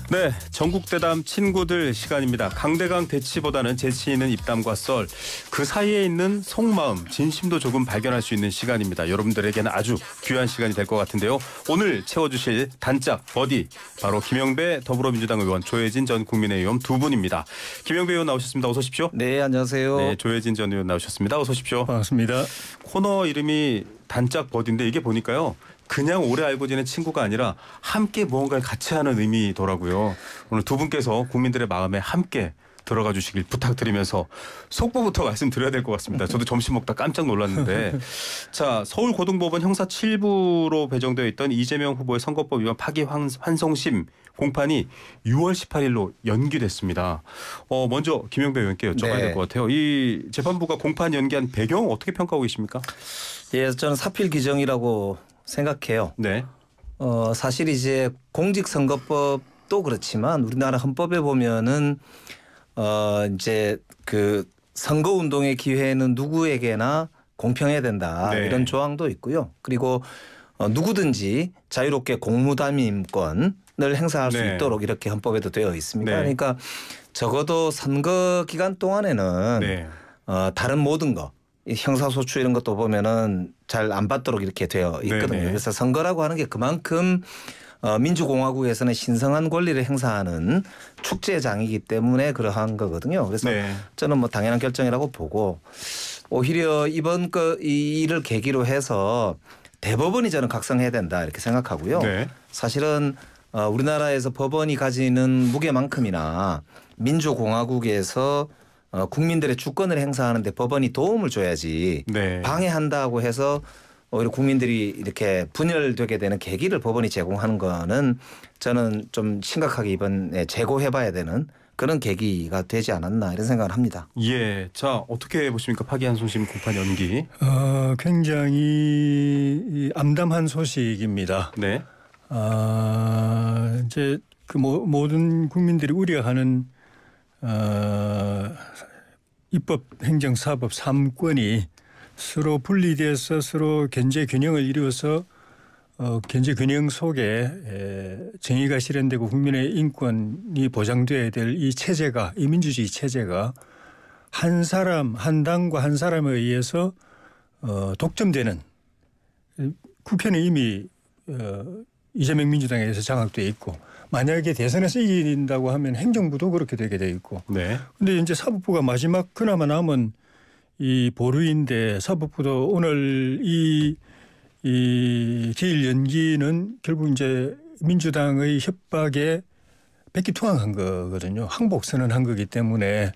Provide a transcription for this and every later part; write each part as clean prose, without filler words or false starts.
네, 전국대담 친구들 시간입니다. 강대강 대치보다는 재치 있는 입담과 썰, 그 사이에 있는 속마음, 진심도 조금 발견할 수 있는 시간입니다. 여러분들에게는 아주 귀한 시간이 될 것 같은데요. 오늘 채워주실 단짝 버디, 바로 김영배 더불어민주당 의원, 조혜진 전 국민의힘 두 분입니다. 김영배 의원 나오셨습니다. 어서 오십시오. 네, 안녕하세요. 네, 조혜진 전 의원 나오셨습니다. 어서 오십시오. 반갑습니다. 코너 이름이 단짝 버디인데 이게 보니까요, 그냥 오래 알고 지낸 친구가 아니라 함께 무언가를 같이 하는 의미더라고요. 오늘 두 분께서 국민들의 마음에 함께 들어가 주시길 부탁드리면서 속보부터 말씀드려야 될 것 같습니다. 저도 점심 먹다 깜짝 놀랐는데, 자, 서울고등법원 형사 7부로 배정되어 있던 이재명 후보의 선거법 위반 파기환송심 공판이 6월 18일로 연기됐습니다. 먼저 김영배 의원께 여쭤봐야 될 것 같아요. 이 재판부가 공판 연기한 배경 어떻게 평가하고 계십니까? 예, 저는 사필 규정이라고 생각해요. 네. 사실 이제 공직선거법도 그렇지만 우리나라 헌법에 보면은 이제 그 선거운동의 기회는 누구에게나 공평해야 된다. 네. 이런 조항도 있고요. 그리고 누구든지 자유롭게 공무담임권을 행사할 수 네. 있도록 이렇게 헌법에도 되어 있습니다. 네. 그러니까 적어도 선거 기간 동안에는 네. 다른 모든 거 이 형사소추 이런 것도 보면은 잘 안 받도록 이렇게 되어 있거든요. 네네. 그래서 선거라고 하는 게 그만큼 민주공화국에서는 신성한 권리를 행사하는 축제장이기 때문에 그러한 거거든요. 그래서 네. 저는 뭐 당연한 결정이라고 보고, 오히려 이번 이 일을 계기로 해서 대법원이 저는 각성해야 된다 이렇게 생각하고요. 네. 사실은 우리나라에서 법원이 가지는 무게만큼이나 민주공화국에서 국민들의 주권을 행사하는데 법원이 도움을 줘야지, 네. 방해한다고 해서 오히려 국민들이 이렇게 분열되게 되는 계기를 법원이 제공하는 거는 저는 좀 심각하게 이번에 재고해봐야 되는 그런 계기가 되지 않았나 이런 생각을 합니다. 예, 자, 어떻게 보십니까? 파기환송심 공판 연기. 굉장히 암담한 소식입니다. 네. 이제 그 모든 국민들이 우려하는 입법, 행정, 사법 3권이 서로 분리돼서 서로 견제 균형을 이루어서 견제 균형 속에 정의가 실현되고 국민의 인권이 보장돼야 될 이 체제가, 이 민주주의 체제가 한 사람, 한 당과 한 사람에 의해서 독점되는, 국회는 이미 이재명 민주당에 의해서 장악돼 있고, 만약에 대선에서 이긴다고 하면 행정부도 그렇게 되게 돼 있고. 네. 근데 이제 사법부가 마지막 그나마 남은 이 보루인데, 사법부도 오늘 이 기일 연기는 결국 이제 민주당의 협박에 백기투항한 거거든요. 항복 선언한 거기 때문에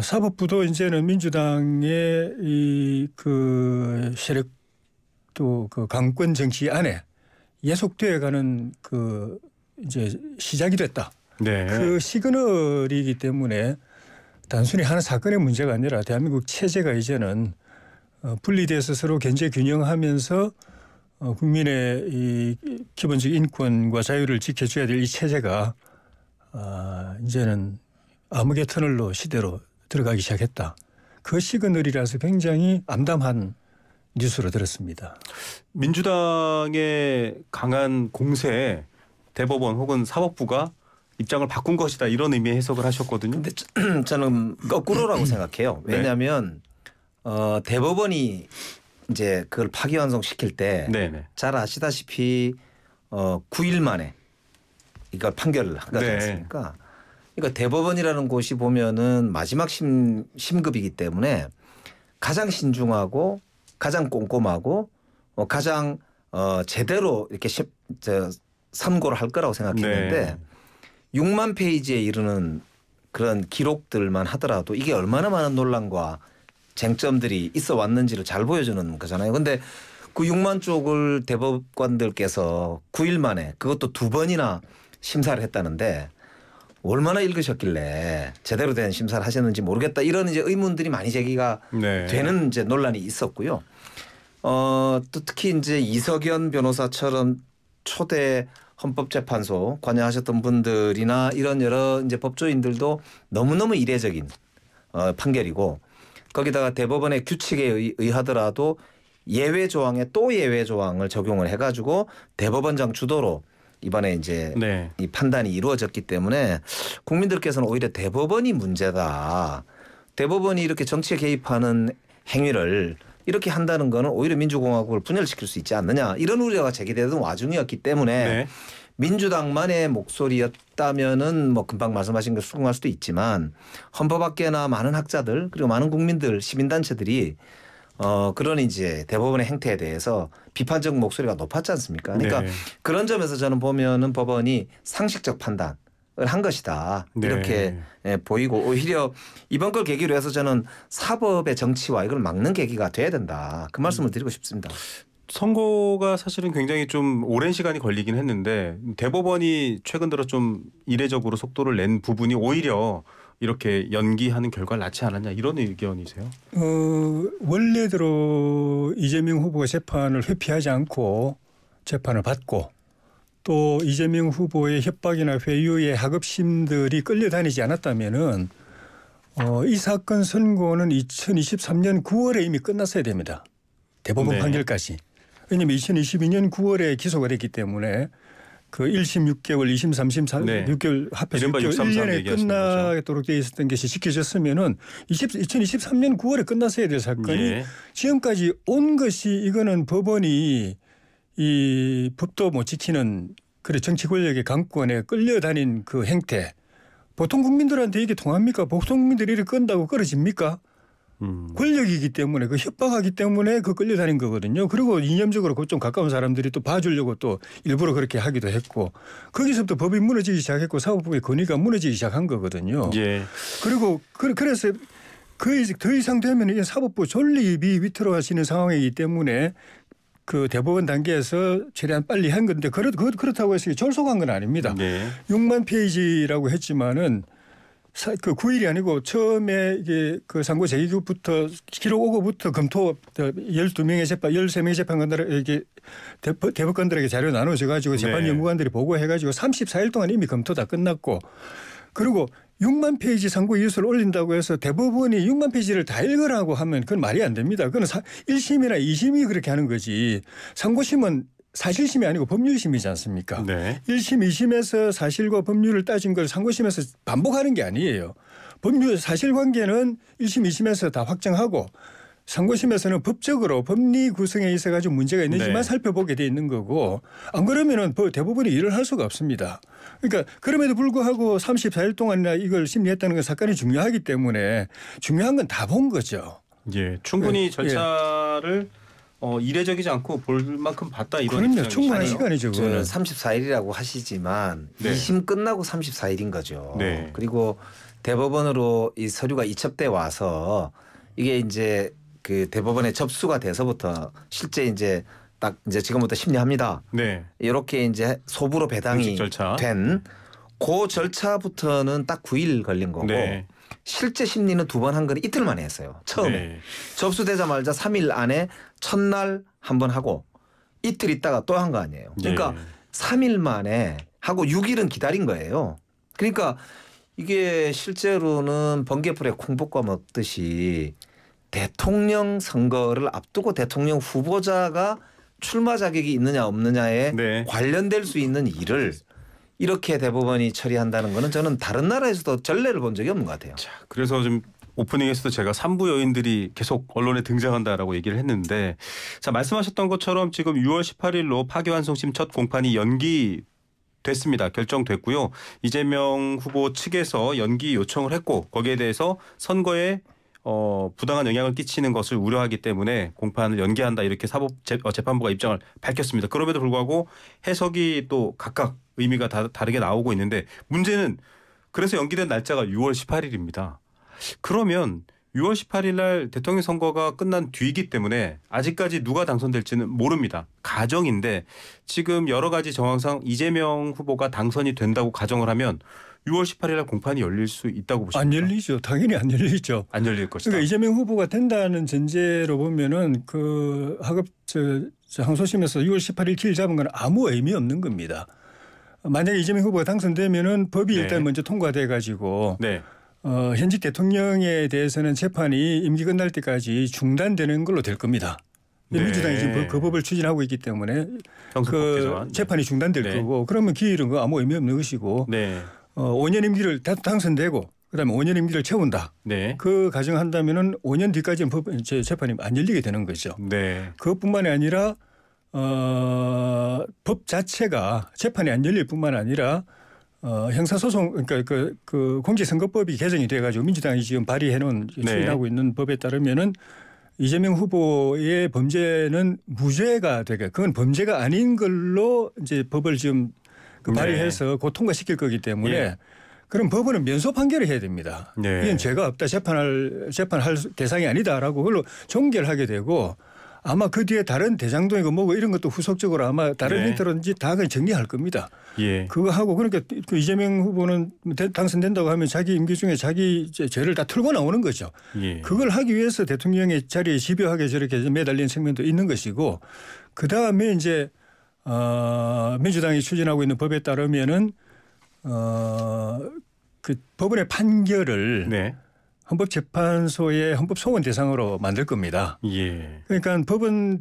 사법부도 이제는 민주당의 이 그 세력 또 그 강권 정치 안에 예속되어 가는 그 이제 시작이 됐다. 네. 그 시그널이기 때문에 단순히 하는 사건의 문제가 아니라 대한민국 체제가 이제는 분리돼서 서로 견제 균형하면서 국민의 이 기본적 인권과 자유를 지켜줘야 될 이 체제가 이제는 암흑의 터널로 시대로 들어가기 시작했다. 그 시그널이라서 굉장히 암담한 뉴스로 들었습니다. 민주당의 강한 공세에 대법원 혹은 사법부가 입장을 바꾼 것이다, 이런 의미의 해석을 하셨거든요. 근데 저는 거꾸로라고 생각해요. 왜냐하면 대법원이 이제 그걸 파기환송시킬 때 잘 아시다시피 9일 만에 이걸 판결을 한 거지 않습니까? 그러니까 대법원이라는 곳이 보면은 마지막 심급이기 때문에 가장 신중하고 가장 꼼꼼하고 가장 제대로 이렇게 선고를 할 거라고 생각했는데, 6만 페이지에 이르는 그런 기록들만 하더라도 이게 얼마나 많은 논란과 쟁점들이 있어 왔는지를 잘 보여주는 거잖아요. 그런데 그 6만 쪽을 대법관들께서 9일 만에, 그것도 2번이나 심사를 했다는데 얼마나 읽으셨길래 제대로 된 심사를 하셨는지 모르겠다, 이런 이제 의문들이 많이 제기가 되는 이제 논란이 있었고요. 또 특히 이제 이석연 변호사처럼 초대 헌법재판소 관여하셨던 분들이나 이런 여러 이제 법조인들도 너무너무 이례적인 판결이고, 거기다가 대법원의 규칙에 의하더라도 예외 조항에 또 예외 조항을 적용을 해가지고 대법원장 주도로 이번에 이제 네. 이 판단이 이루어졌기 때문에 국민들께서는 오히려 대법원이 문제다. 대법원이 이렇게 정치에 개입하는 행위를 이렇게 한다는 거는 오히려 민주공화국을 분열시킬 수 있지 않느냐 이런 우려가 제기되던 와중이었기 때문에 네. 민주당만의 목소리였다면은 뭐 금방 말씀하신 걸 수긍할 수도 있지만 헌법학계나 많은 학자들 그리고 많은 국민들 시민단체들이 그런 이제 대법원의 행태에 대해서 비판적 목소리가 높았지 않습니까? 그러니까 네. 그런 점에서 저는 보면은 법원이 상식적 판단을 한 것이다. 네. 이렇게 보이고 오히려 이번 걸 계기로 해서 저는 사법의 정치화 이걸 막는 계기가 돼야 된다. 그 말씀을 드리고 싶습니다. 선고가 사실은 굉장히 좀 오랜 시간이 걸리긴 했는데 대법원이 최근 들어 좀 이례적으로 속도를 낸 부분이 오히려 이렇게 연기하는 결과를 낳지 않았냐 이런 의견이세요? 원래대로 이재명 후보가 재판을 회피하지 않고 재판을 받고 또 이재명 후보의 협박이나 회유의 하급심들이 끌려다니지 않았다면은 이 사건 선고는 2023년 9월에 이미 끝났어야 됩니다. 대법원 네. 판결까지. 왜냐하면 2022년 9월에 기소가 됐기 때문에 그 1심 6개월, 2심 3심 6개월 합해서 6개월 1년에 끝나도록 돼 있었던 것이 지켜졌으면은 2023년 9월에 끝났어야 될 사건이 예. 지금까지 온 것이 이거는 법원이 이 법도 못 지키는 그래 정치 권력의 강권에 끌려다닌 그 행태 보통 국민들한테 이게 통합니까? 보통 국민들이 이렇게 끈다고 끌어집니까? 권력이기 때문에 그 협박하기 때문에 그 끌려다닌 거거든요. 그리고 이념적으로 좀 가까운 사람들이 또 봐주려고 또 일부러 그렇게 하기도 했고 거기서부터 법이 무너지기 시작했고 사법부의 권위가 무너지기 시작한 거거든요. 예. 그리고 그래서 더 이상 되면 이게 사법부 존립이 위태로워지는 상황이기 때문에 그 대법원 단계에서 최대한 빨리 한 건데 그렇다고 해서 졸속한 건 아닙니다. 네. 6만 페이지라고 했지만은 그 9일이 아니고 처음에 이게 그 상고 제기부터 기록 오고부터 검토 12명의 재판 13명의 재판관들에게 대법관들에게 자료 나눠져 가지고 재판 연구관들이 보고해 가지고 34일 동안 이미 검토 다 끝났고 그리고 6만 페이지 상고 이유서를 올린다고 해서 대법원이 6만 페이지를 다 읽으라고 하면 그건 말이 안 됩니다. 그건 1심이나 2심이 그렇게 하는 거지. 상고심은 사실심이 아니고 법률심이지 않습니까? 네. 1심, 2심에서 사실과 법률을 따진 걸 상고심에서 반복하는 게 아니에요. 법률 사실관계는 1심, 2심에서 다 확정하고 상고심에서는 법적으로 법리 구성에 있어 가지고 문제가 있는지만 살펴보게 돼 있는 거고 안 그러면은 대법원이 일을 할 수가 없습니다. 그러니까 그럼에도 불구하고 34일 동안이나 이걸 심리했다는 건 사건이 중요하기 때문에 중요한 건 다 본 거죠. 예, 충분히 절차를 이례적이지 않고 볼 만큼 봤다 이런 그럼요. 충분한 시간이죠. 저는 34일이라고 하시지만 2심 끝나고 34일인 거죠. 네. 그리고 대법원으로 이 서류가 이첩돼 와서 이게 이제 그 대법원에 접수가 돼서부터 실제 이제 딱 이제 지금부터 심리합니다. 네. 이렇게 이제 소부로 배당이 된 그 절차부터는 딱 9일 걸린 거고 실제 심리는 2번 한 건 이틀 만에 했어요. 처음에 접수되자마자 3일 안에 첫날 한 번 하고 이틀 있다가 또 한 거 아니에요. 그러니까 3일 만에 하고 6일은 기다린 거예요. 그러니까 이게 실제로는 번개불에 콩볶아 먹듯이 대통령 선거를 앞두고 대통령 후보자가 출마 자격이 있느냐 없느냐에 관련될 수 있는 일을 이렇게 대법원이 처리한다는 거는 저는 다른 나라에서도 전례를 본 적이 없는 것 같아요. 자, 그래서 좀 오프닝에서도 제가 3부 요인들이 계속 언론에 등장한다라고 얘기를 했는데 자 말씀하셨던 것처럼 지금 6월 18일로 파기환송심 첫 공판이 연기됐습니다. 결정됐고요. 이재명 후보 측에서 연기 요청을 했고 거기에 대해서 선거에 부당한 영향을 끼치는 것을 우려하기 때문에 공판을 연기한다 이렇게 사법재판부가 입장을 밝혔습니다. 그럼에도 불구하고 해석이 또 각각 의미가 다르게 나오고 있는데 문제는 그래서 연기된 날짜가 6월 18일입니다. 그러면 6월 18일 날 대통령 선거가 끝난 뒤이기 때문에 아직까지 누가 당선될지는 모릅니다. 가정인데 지금 여러 가지 정황상 이재명 후보가 당선이 된다고 가정을 하면 6월 18일 날 공판이 열릴 수 있다고 보십니까? 안 열리죠. 당연히 안 열리죠. 안 열릴 것이다. 그러니까 이재명 후보가 된다는 전제로 보면은 그 항소심에서 6월 18일 길 잡은 건 아무 의미 없는 겁니다. 만약에 이재명 후보가 당선되면은 법이 일단 먼저 통과돼 가지고 현직 대통령에 대해서는 재판이 임기 끝날 때까지 중단되는 걸로 될 겁니다. 네. 민주당이 지금 그 법을 추진하고 있기 때문에 형사법 개정안. 재판이 중단될 네. 거고 그러면 기일은 그 아무 의미 없는 것이고 네. 5년 임기를 당선되고 그다음에 5년 임기를 채운다. 네. 그 가정한다면은 5년 뒤까지는 재판이 안 열리게 되는 거죠. 네. 그것뿐만이 아니라 법 자체가 재판이 안 열릴 뿐만 아니라 형사소송 그러니까 그 공직선거법이 개정이 돼가지고 민주당이 지금 발의해놓은 추진하고 있는 법에 따르면은 이재명 후보의 범죄는 무죄가 되게 그건 범죄가 아닌 걸로 이제 법을 지금 발의해서 곧 통과시킬 거기 때문에 예. 그럼 법원은 면소 판결을 해야 됩니다. 네. 이건 죄가 없다 재판할 대상이 아니다라고 그걸로 종결하게 되고 아마 그 뒤에 다른 대장동이고 뭐고 이런 것도 후속적으로 아마 다른 힌트로든지 다 그냥 정리할 겁니다. 예. 그거 하고 그러니까 그 이재명 후보는 당선된다고 하면 자기 임기 중에 자기 죄를 다 털고 나오는 거죠. 예. 그걸 하기 위해서 대통령의 자리에 집요하게 저렇게 매달린 측면도 있는 것이고 그 다음에 이제 민주당이 추진하고 있는 법에 따르면은 그 법원의 판결을 네. 헌법재판소의 헌법소원 대상으로 만들 겁니다. 예. 그러니까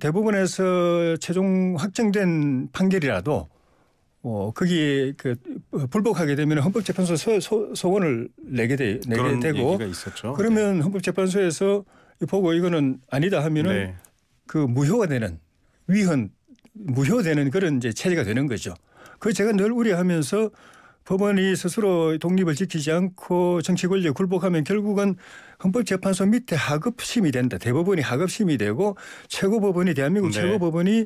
대법원에서 최종 확정된 판결이라도 거기에 불복하게 되면 헌법재판소 소원을 내게 그런 되고 얘기가 있었죠. 그러면 헌법재판소에서 보고 이거는 아니다 하면은 그 무효가 되는 무효되는 그런 이제 체제가 되는 거죠. 그 제가 늘 우려하면서 법원이 스스로 독립을 지키지 않고 정치 권력에 굴복하면 결국은 헌법재판소 밑에 하급심이 된다. 대법원이 하급심이 되고 최고법원이 대한민국 최고법원이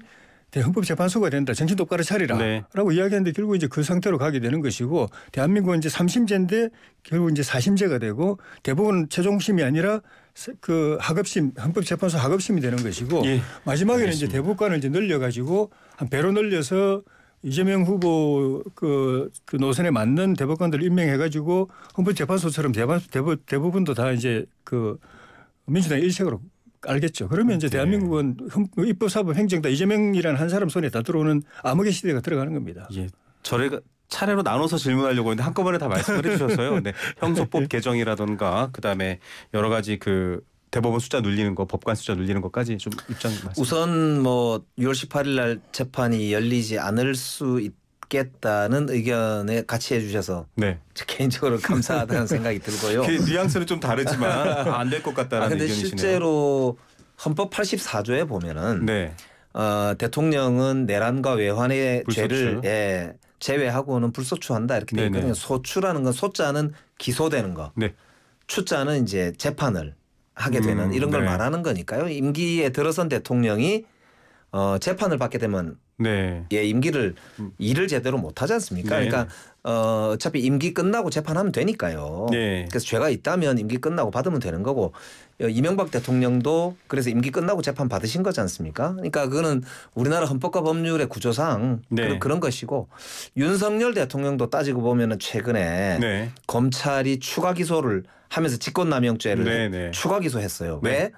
헌법재판소가 된다. 정신 똑바로 차리라. 라고 이야기하는데 결국 이제 그 상태로 가게 되는 것이고 대한민국은 이제 3심제인데 결국 이제 4심제가 되고 대법원 최종심이 아니라 그 하급심 헌법재판소 하급심이 되는 것이고 마지막에는 이제 대법관을 이제 늘려가지고 한 배로 늘려서 이재명 후보 그 노선에 맞는 대법관들을 임명해가지고 헌법재판소처럼 대부분도 다 이제 그 민주당 일색으로 알겠죠. 그러면 이제 대한민국은 입법사법 행정 다 이재명이라는 한 사람 손에 다 들어오는 암흑의 시대가 들어가는 겁니다. 예. 저희가 차례로 나눠서 질문하려고 했는데 한꺼번에 다 말씀을 해주셔서요. 네. 형소법 개정이라든가 그다음에 여러 가지 그 대법원 숫자 눌리는 거, 법관 숫자 눌리는 것까지 좀 입장 말씀. 우선 뭐 6월 18일 날 재판이 열리지 않을 수 있겠다는 의견에 같이 해주셔서 개인적으로 감사하다는 생각이 들고요. 그 뉘앙스는 좀 다르지만 안 될 것 같다는 근데 의견이시네요. 실제로 헌법 84조에 보면은 대통령은 내란과 외환의 죄를 제외하고는 불소추한다 이렇게 되어 있거든요. 소추라는 건 소자는 기소되는 거, 추자는 이제 재판을 하게 되는 이런 걸 말하는 거니까요. 임기에 들어선 대통령이 재판을 받게 되면 임기를 일을 제대로 못하지 않습니까? 그러니까 어차피 임기 끝나고 재판하면 되니까요. 그래서 죄가 있다면 임기 끝나고 받으면 되는 거고 이명박 대통령도 그래서 임기 끝나고 재판 받으신 거지 않습니까? 그러니까 그거는 우리나라 헌법과 법률의 구조상 그런 것이고 윤석열 대통령도 따지고 보면은 최근에 검찰이 추가 기소를 하면서 직권남용죄를 추가 기소했어요. 왜?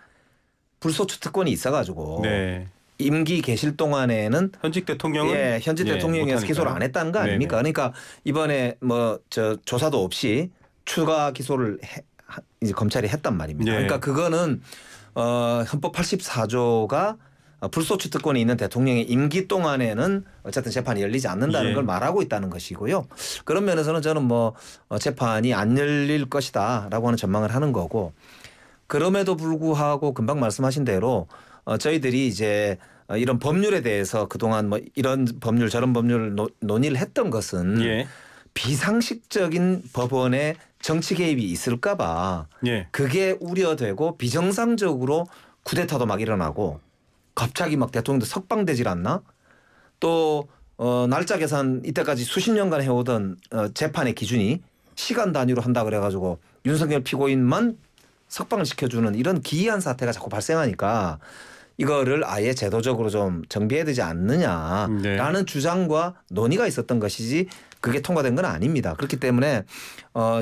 불소추 특권이 있어가지고 임기 계실 동안에는 현직 대통령은 현직 대통령에서 기소를 안 했다는 거 아닙니까? 그러니까 이번에 뭐 조사도 없이 추가 기소를 이제 검찰이 했단 말입니다. 그러니까 그거는 헌법 84조가 불소추 특권이 있는 대통령의 임기 동안에는 어쨌든 재판이 열리지 않는다는 걸 말하고 있다는 것이고요. 그런 면에서는 저는 뭐 재판이 안 열릴 것이다라고 하는 전망을 하는 거고 그럼에도 불구하고 금방 말씀하신 대로 저희들이 이제 이런 법률에 대해서 그동안 뭐 이런 법률 저런 법률을 논의를 했던 것은 비상식적인 법원의 정치 개입이 있을까 봐 그게 우려되고 비정상적으로 쿠데타도 막 일어나고 갑자기 막 대통령도 석방되질 않나? 또 날짜 계산 이때까지 수십 년간 해오던 재판의 기준이 시간 단위로 한다 그래가지고 윤석열 피고인만 석방을 시켜주는 이런 기이한 사태가 자꾸 발생하니까 이거를 아예 제도적으로 좀 정비해야 되지 않느냐라는 주장과 논의가 있었던 것이지 그게 통과된 건 아닙니다. 그렇기 때문에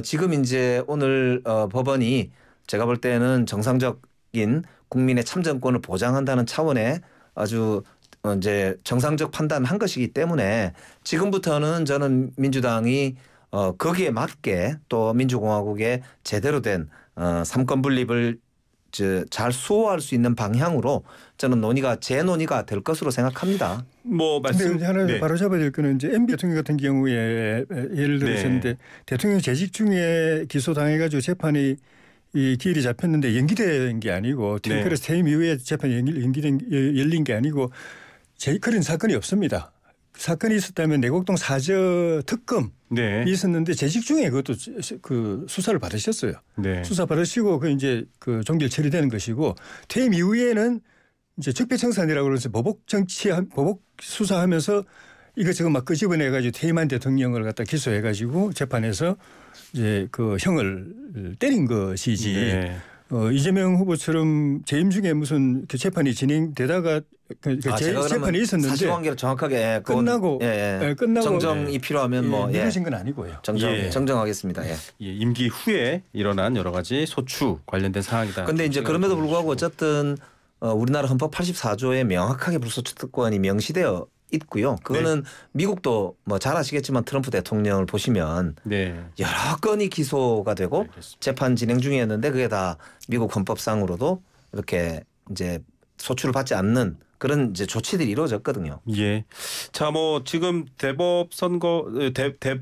지금 이제 오늘 법원이 제가 볼 때는 정상적인 국민의 참정권을 보장한다는 차원의 아주 이제 정상적 판단을 한 것이기 때문에 지금부터는 저는 민주당이 거기에 맞게 또 민주공화국의 제대로 된 삼권 분립을 잘 수호할 수 있는 방향으로 저는 제 논의가 될 것으로 생각합니다. 뭐 말씀 하나 네. 바로 잡아야 될 거는 이제 MB 대통령 같은 경우에 예를 들었는데 네. 대통령 재직 중에 기소당해가지고 재판이 이 기일이 잡혔는데 연기된 게 아니고 탱크에서 퇴임 이후에 재판이 열린 게 아니고 그런 사건이 없습니다. 사건이 있었다면 내곡동 사저 특검이 있었는데 재직 중에 그것도 그 수사를 받으셨어요. 수사 받으시고 그 이제 그 종결 처리되는 것이고 퇴임 이후에는 이제 적폐청산이라고 그래서 보복 수사하면서 이것저것 막 끄집어내 가지고 퇴임한 대통령을 갖다 기소해 가지고 재판에서 이제 그 형을 때린 것이지. 이재명 후보처럼 재임 중에 무슨 그 재판이 진행되다가 재판이 있었는데 사실관계를 정확하게 끝나고 정정이 필요하면 뭐 이루어진 건 아니고요. 정정하겠습니다. 임기 후에 일어난 여러 가지 소추 관련된 사항이다. 그런데 이제 그럼에도 불구하고 어쨌든 우리나라 헌법 84조에 명확하게 불소추 특권이 명시되어 있고요. 그거는 미국도 뭐 잘 아시겠지만 트럼프 대통령을 보시면 여러 건이 기소가 되고 재판 진행 중이었는데 그게 다 미국 헌법상으로도 이렇게 이제 소추를 받지 않는 그런 이제 조치들이 이루어졌거든요. 자, 뭐 지금 대법 선거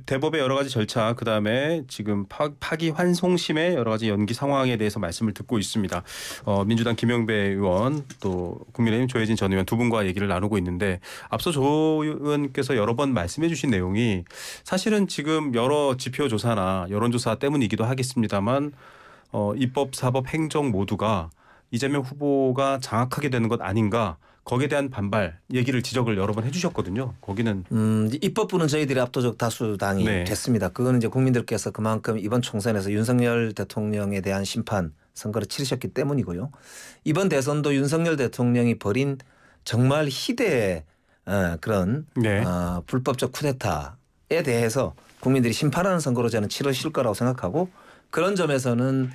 대법의 여러 가지 절차 그다음에 지금 파기 환송심의 여러 가지 연기 상황에 대해서 말씀을 듣고 있습니다. 민주당 김영배 의원 또 국민의힘 조혜진 전 의원 두 분과 얘기를 나누고 있는데 앞서 조 의원께서 여러 번 말씀해 주신 내용이 사실은 지금 여러 지표 조사나 여론조사 때문이기도 하겠습니다만 입법, 사법, 행정 모두가 이재명 후보가 장악하게 되는 것 아닌가 거기에 대한 반발 얘기를 지적을 여러 번 해주셨거든요. 거기는 입법부는 저희들이 압도적 다수당이 됐습니다. 그거는 이제 국민들께서 그만큼 이번 총선에서 윤석열 대통령에 대한 심판 선거를 치르셨기 때문이고요. 이번 대선도 윤석열 대통령이 벌인 정말 희대의 그런 불법적 쿠데타에 대해서 국민들이 심판하는 선거로 저는 치러질 거라고 생각하고 그런 점에서는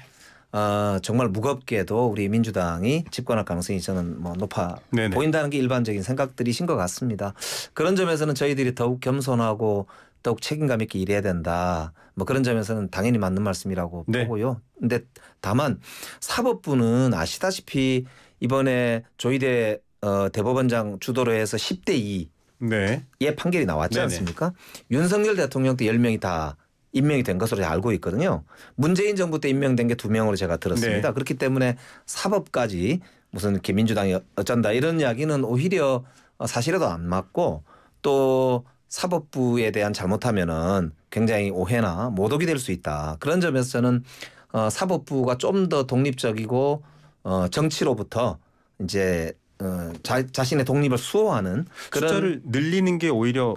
정말 무겁게도 우리 민주당이 집권할 가능성이 저는 뭐 높아 보인다는 게 일반적인 생각들이신 것 같습니다. 그런 점에서는 저희들이 더욱 겸손하고 더욱 책임감 있게 일해야 된다. 뭐 그런 점에서는 당연히 맞는 말씀이라고 보고요. 근데 다만 사법부는 아시다시피 이번에 조희대 대법원장 주도로 해서 10대 2의 판결이 나왔지 않습니까? 윤석열 대통령 때 10명이 다 임명이 된 것으로 알고 있거든요. 문재인 정부 때 임명된 게 2명으로 제가 들었습니다. 그렇기 때문에 사법까지 무슨 이렇게 민주당이 어쩐다 이런 이야기는 오히려 사실에도 안 맞고 또 사법부에 대한 잘못하면은 굉장히 오해나 모독이 될 수 있다. 그런 점에서 저는 사법부가 좀 더 독립적이고 정치로부터 이제 자신의 독립을 수호하는 그런 숫자를 늘리는 게 오히려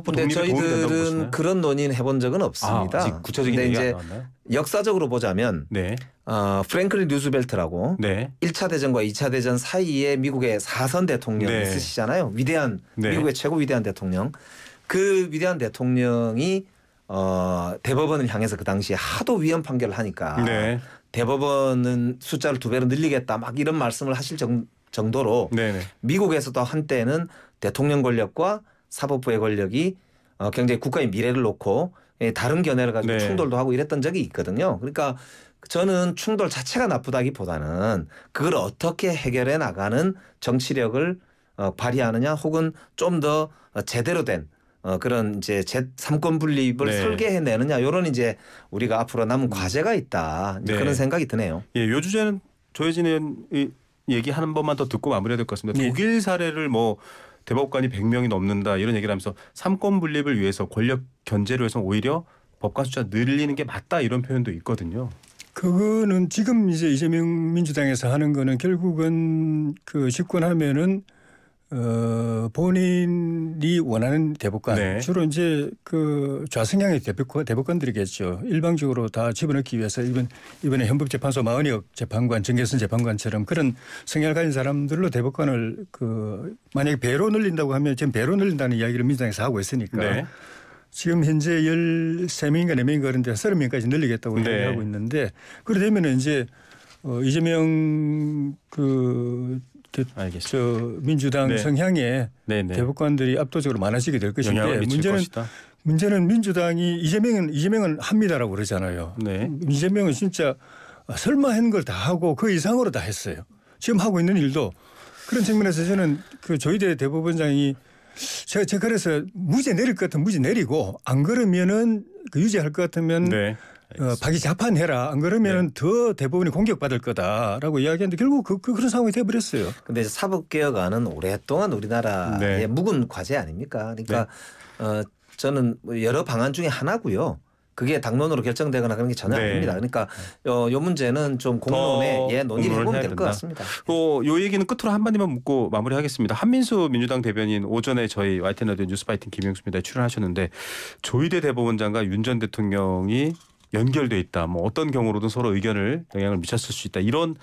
근데 저희들은 그런 논의는 해본 적은 없습니다. 아직 구체적인 얘기가 안 나왔나요? 역사적으로 보자면 프랭클린 루즈벨트라고 1차 대전과 2차 대전 사이에 미국의 4선 대통령이 있으시잖아요. 위대한 미국의 최고 위대한 대통령. 그 위대한 대통령이 대법원을 향해서 그 당시에 하도 위헌 판결을 하니까 대법원은 숫자를 2배로 늘리겠다 막 이런 말씀을 하실 정도로 미국에서도 한때는 대통령 권력과 사법부의 권력이 굉장히 국가의 미래를 놓고 다른 견해를 가지고 충돌도 하고 이랬던 적이 있거든요. 그러니까 저는 충돌 자체가 나쁘다기보다는 그걸 어떻게 해결해 나가는 정치력을 발휘하느냐 혹은 좀 더 제대로 된 그런 이제 삼권 분립을 설계해내느냐 이런 이제 우리가 앞으로 남은 과제가 있다 그런 생각이 드네요. 요 주제는 조혜진 의원 얘기 한 번만 더 듣고 마무리해야 될 것 같습니다. 독일 사례를 뭐 대법관이 100명이 넘는다 이런 얘기를 하면서 삼권 분립을 위해서 권력 견제를 위해서 오히려 법관 숫자 늘리는 게 맞다 이런 표현도 있거든요. 그거는 지금 이제 이재명 민주당에서 하는 거는 결국은 그 집권하면은 본인이 원하는 대법관 주로 이제 그 좌성향의 대법관들이겠죠. 일방적으로 다 집어넣기 위해서 이번에 헌법재판소 40억 재판관 정계선 재판관처럼 그런 성향을 가진 사람들로 대법관을 그 만약에 배로 늘린다고 하면 지금 배로 늘린다는 이야기를 민주당에서 하고 있으니까 지금 현재 13명인가 4명인가 그런데 30명까지 늘리겠다고 이야기하고 있는데 그래 되면 이제 이재명 민주당 성향의 대법관들이 압도적으로 많아지게 될 것인데 문제는 민주당이 이재명은 합니다라고 그러잖아요. 이재명은 진짜 설마 하는 걸 다 하고 그 이상으로 다 했어요. 지금 하고 있는 일도 그런 측면에서 저는 그 조희대 대법원장이 제가 그래서 무죄 내릴 것 같으면 무죄 내리고 안 그러면은 그 유죄할 것 같으면 네. 박이 자판해라. 안 그러면은 더 대법원이 공격받을 거다라고 이야기했는데 결국 그런 상황이 돼버렸어요. 근데 사법개혁안은 오랫동안 우리나라의 묵은 과제 아닙니까? 그러니까 저는 여러 방안 중에 하나고요. 그게 당론으로 결정되거나 그런 게 전혀 아닙니다. 그러니까 요 문제는 좀 공론에 논의를 해보면 될 것 같습니다. 요 얘기는 끝으로 한마디만 묻고 마무리하겠습니다. 한민수 민주당 대변인 오전에 저희 YTN 라디오 뉴스파이팅 김영수 민다에 출연하셨는데 조희대 대법원장과 윤 전 대통령이 연결돼 있다. 뭐 어떤 경우로든 서로 의견을 영향을 미쳤을 수 있다. 이런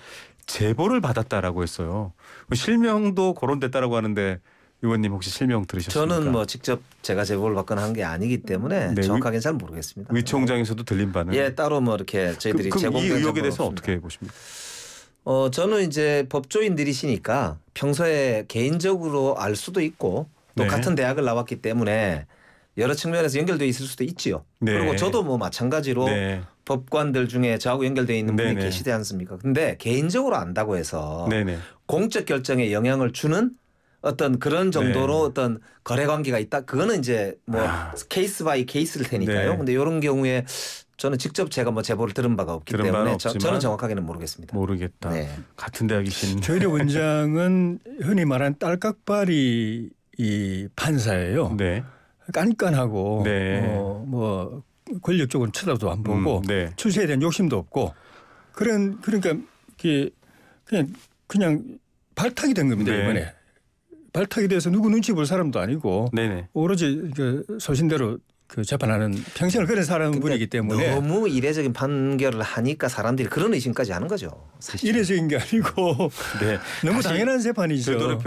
제보를 받았다라고 했어요. 실명도 거론됐다라고 하는데 의원님 혹시 실명 들으셨습니까? 저는 뭐 직접 제가 제보를 받거나 한 게 아니기 때문에 정확하게는 잘 모르겠습니다. 의총장에서도 들린 바는? 예, 따로 뭐 이렇게 저희들이 제공된 이 의혹에 대해서 없습니다. 어떻게 보십니까? 저는 이제 법조인들이시니까 평소에 개인적으로 알 수도 있고 또 같은 대학을 나왔기 때문에 여러 측면에서 연결돼 있을 수도 있지요. 그리고 저도 뭐 마찬가지로 법관들 중에 저하고 연결돼 있는 분이 계시지 않습니까? 근데 개인적으로 안다고 해서 공적 결정에 영향을 주는 어떤 그런 정도로 어떤 거래 관계가 있다. 그거는 이제 뭐 케이스 바이 케이스일 테니까요. 근데 이런 경우에 저는 직접 제가 뭐 제보를 들은 바가 없기 때문에 저는 정확하게는 모르겠습니다. 모르겠다. 같은 대학이신. 조희대 원장은 흔히 말하는 딸깍발이 이 판사예요. 깐깐하고 뭐 권력적으로 쳐다도 안 보고 출세에 대한 욕심도 없고 그러니까 이게 그냥 발탁이 된 겁니다 이번에. 발탁이 돼서 누구 눈치 볼 사람도 아니고 오로지 그 소신대로 그 재판하는 평생을 그런 사람분이기 때문에 너무 이례적인 판결을 하니까 사람들이 그런 의심까지 하는 거죠. 사실. 이례적인 게 아니고 너무 당연한 재판이죠.